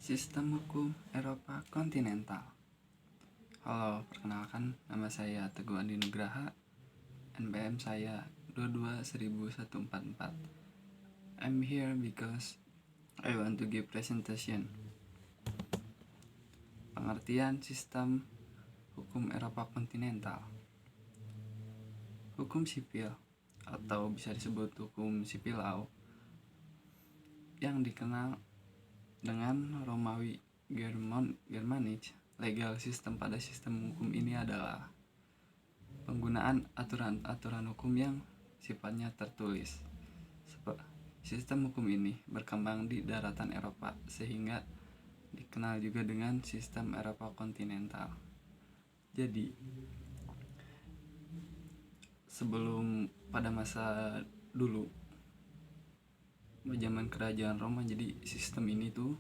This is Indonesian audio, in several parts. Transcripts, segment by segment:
Sistem hukum Eropa kontinental. Halo, perkenalkan nama saya Teguh Andi Nugraha. NPM saya 221144. I'm here because I want to give presentation. Pengertian sistem hukum Eropa kontinental. Hukum sipil atau bisa disebut hukum sipil law yang dikenal dengan Romawi Germanic legal system. Pada sistem hukum ini adalah penggunaan aturan-aturan hukum yang sifatnya tertulis. Sistem hukum ini berkembang di daratan Eropa sehingga dikenal juga dengan sistem Eropa kontinental. Jadi sebelum pada masa dulu zaman kerajaan Roma, jadi sistem ini tuh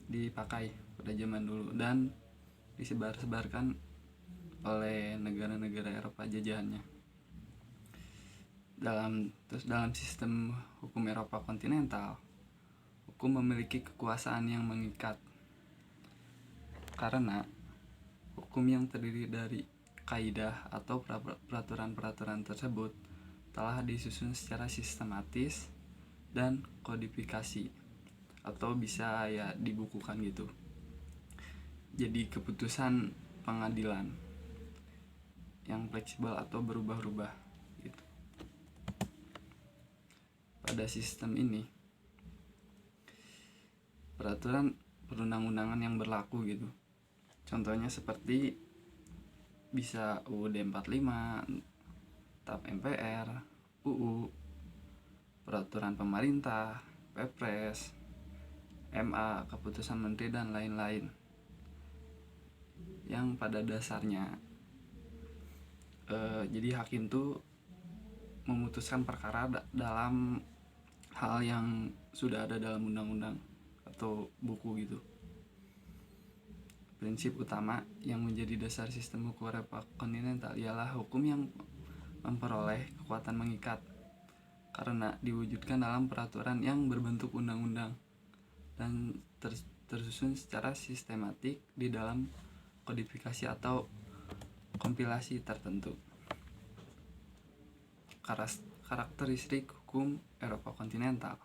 dipakai pada zaman dulu dan disebar-sebarkan oleh negara-negara Eropa jajahannya. Dalam sistem hukum Eropa kontinental, hukum memiliki kekuasaan yang mengikat karena hukum yang terdiri dari kaidah atau peraturan-peraturan tersebut telah disusun secara sistematis dan kodifikasi atau bisa ya dibukukan gitu. Jadi keputusan pengadilan yang fleksibel atau berubah-ubah gitu. Pada sistem ini peraturan perundang-undangan yang berlaku gitu. Contohnya seperti bisa UUD 45, TAP MPR, UU, peraturan pemerintah, Perpres, MA, keputusan menteri dan lain-lain. Yang pada dasarnya jadi hakim tuh memutuskan perkara dalam hal yang sudah ada dalam undang-undang atau buku gitu. Prinsip utama yang menjadi dasar sistem hukum Eropa kontinental ialah hukum yang memperoleh kekuatan mengikat karena diwujudkan dalam peraturan yang berbentuk undang-undang dan tersusun secara sistematik di dalam kodifikasi atau kompilasi tertentu. Karakteristik hukum Eropa kontinental: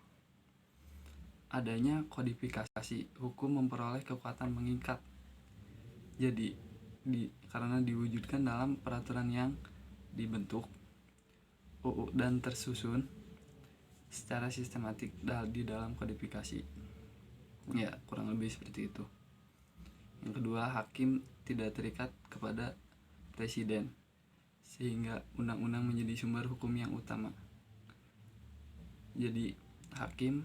adanya kodifikasi, hukum memperoleh kekuatan mengikat. Jadi karena diwujudkan dalam peraturan yang dibentuk dan tersusun secara sistematik di dalam kodifikasi. Ya, kurang lebih seperti itu. Yang kedua, hakim tidak terikat kepada presiden sehingga undang-undang menjadi sumber hukum yang utama. Jadi hakim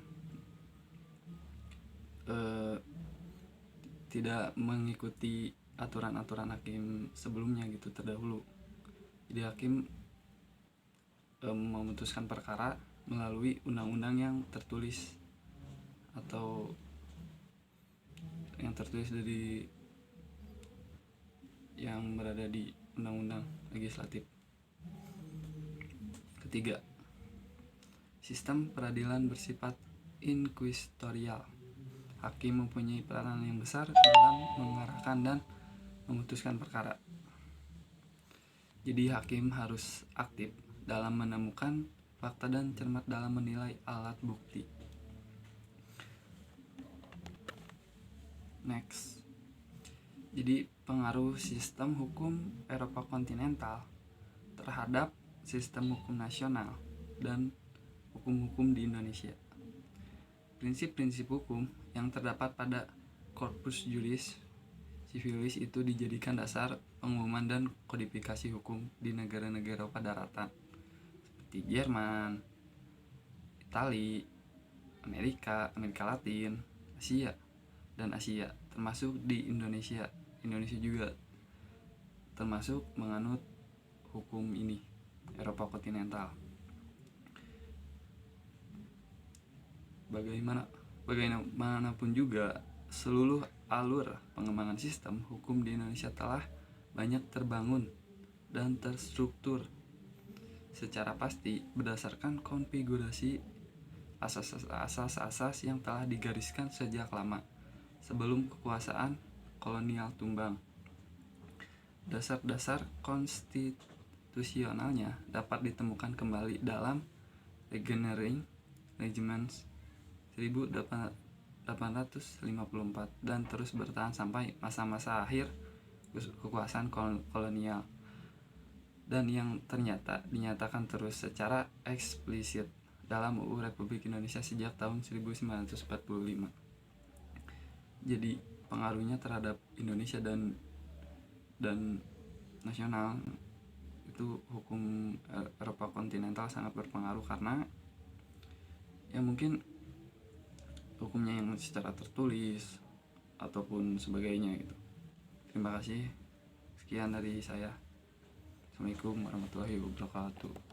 tidak mengikuti aturan-aturan hakim sebelumnya gitu terdahulu. Jadi hakim memutuskan perkara melalui undang-undang yang tertulis atau yang tertulis dari yang berada di undang-undang legislatif. Ketiga, sistem peradilan bersifat inkuisitorial. Hakim mempunyai peranan yang besar dalam mengarahkan dan memutuskan perkara. Jadi hakim harus aktif dalam menemukan fakta dan cermat dalam menilai alat bukti. Next. Jadi pengaruh sistem hukum Eropa kontinental terhadap sistem hukum nasional dan hukum-hukum di Indonesia. Prinsip-prinsip hukum yang terdapat pada Corpus Juris Civilis itu dijadikan dasar pengumuman dan kodifikasi hukum di negara-negara Eropa daratan seperti Jerman, Italia, Amerika Latin, Asia, dan Asia, termasuk di Indonesia. Indonesia juga termasuk menganut hukum ini, Eropa kontinental. Bagaimanapun juga, seluruh alur pengembangan sistem hukum di Indonesia telah banyak terbangun dan terstruktur secara pasti berdasarkan konfigurasi asas-asas yang telah digariskan sejak lama sebelum kekuasaan kolonial tumbang. Dasar-dasar konstitusionalnya dapat ditemukan kembali dalam Regenering Regiments 1854 dan terus bertahan sampai masa-masa akhir kekuasaan kolonial, dan yang ternyata dinyatakan terus secara eksplisit dalam UU Republik Indonesia sejak tahun 1945. Jadi pengaruhnya terhadap Indonesia dan nasional itu hukum Eropa kontinental sangat berpengaruh, karena ya mungkin hukumnya yang secara tertulis ataupun sebagainya gitu. Terima kasih, sekian dari saya. Assalamualaikum warahmatullahi wabarakatuh.